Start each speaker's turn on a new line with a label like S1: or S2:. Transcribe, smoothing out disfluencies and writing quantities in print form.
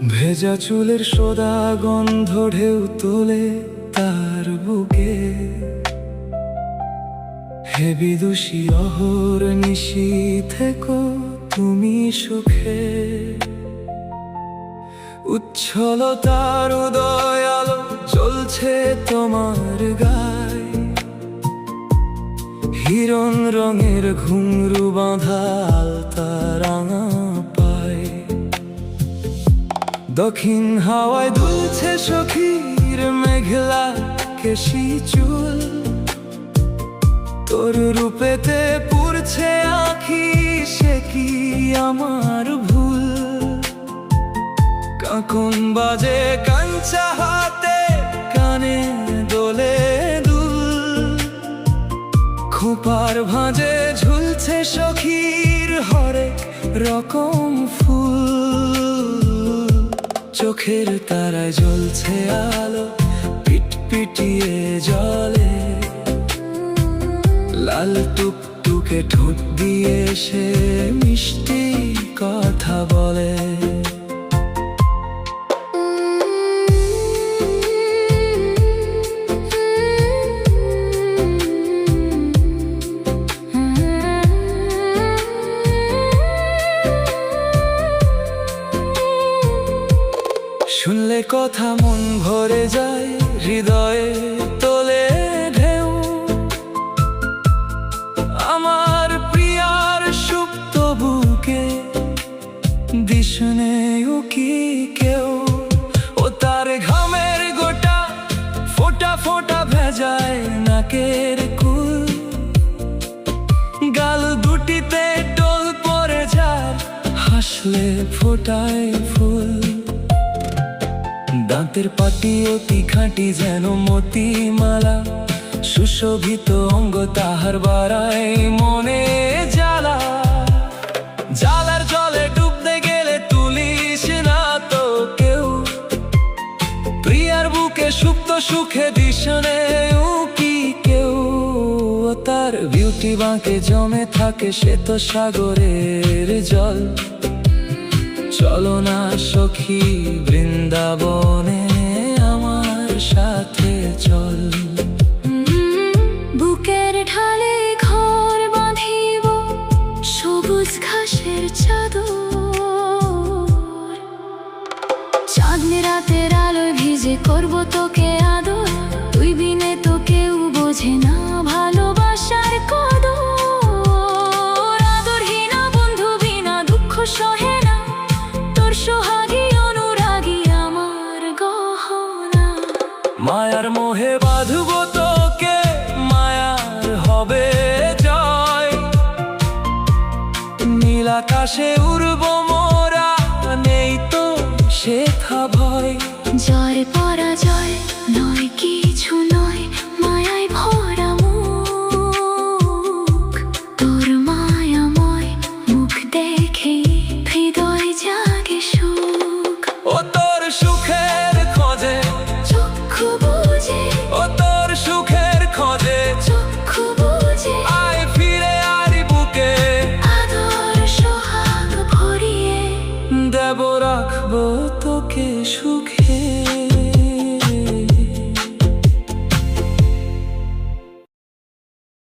S1: ভেজা চুলের সোদা গন্ধ ঢেউ তোলে তার বুকে। হে বিদুষী অহর নিশি থেকো তুমি সুখে। উচ্ছলতার উদয় আলো জ্বলছে তোমার গায়ে। হিরণ রঙের ঘুঙরু বাঁধা আলতা রাঙা পায়। দক্ষিণ হাওয়ায় দুলছে সখীর মেঘলা কেশি চুল। তোর রূপেতে পুরছে আঁখি, সে কি আমার ভুল? কাঁকন বাজে কাঞ্চা হাতে, কানে দোলে দুল। খোপার ভাঁজে ঝুলছে সখীর হরেক রকম ফুল। চোখের তারায় জ্বলছে আলো, পিটপিটিয়ে জলে। লাল টুকটুকে ঠোঁট দিয়ে সে মিষ্টি কথা বলে। শুনলে কথা মন ভরে যায়, হৃদয়ে তোলে ঢেউ। আমার প্রিয়ার সুপ্ত বুকে দিশনে উকি কেউ। ও তার ঘামের গোটা ফোঁটা ফোঁটা ভেজায় নাকের কুল। গাল দুটিতে টোল পড়ে যায়, হাসলে ফোটায় ফুল। দাঁতের পাটি অতি খাঁটি যেন মতিমালা। সুশোভিত অঙ্গ তাহার বাড়ায় মনে জ্বালা। জ্বালার জলে ডুবতে গেলে তুলিস না তো কেউ। প্রিয়ার বুকে সুপ্ত সুখে দিশনে উকি কেউ। তার বিউটি বাঁকে জমে থাকে, সে তো সাগরের জল। চলো না সখী বৃন্দাবনে আমার সাথে চল।
S2: বুকের ঢালে ঘর বাঁধিব সবুজ ঘাসের চাদর। চাঁদনি রাতের আলোয় ভিজে করব তোকে আদর। তুই বিনে তো কেউ বোঝে না ভালোবাসার কদর। আদরহীনা বন্ধু বিনা দুঃখ সহে না। তোর সোহাগী অনুরাগী আমার গহনা।
S1: মায়ার মোহে বাঁধব তোকে, মায়ার হবে জয়। নীল আকাশে উড়ব মোরা, নেই তো শেখা ভয়।
S2: জয় পরাজয় নয়, কিছু নয়, মায়ায় ভরা মুখ। তোর মায়াময় মুখ দেখে হৃদয় জাগে সুখ।
S1: ও তোর সুখের খোঁজে
S2: চক্ষু বুঝে,
S1: ও তোর সুখের খোঁজে
S2: চক্ষু বুঝে
S1: আয় ফিরে আরি বুকে।
S2: আদর সোহাগ ভরিয়ে
S1: দেব রাখবো তোকে সুখে।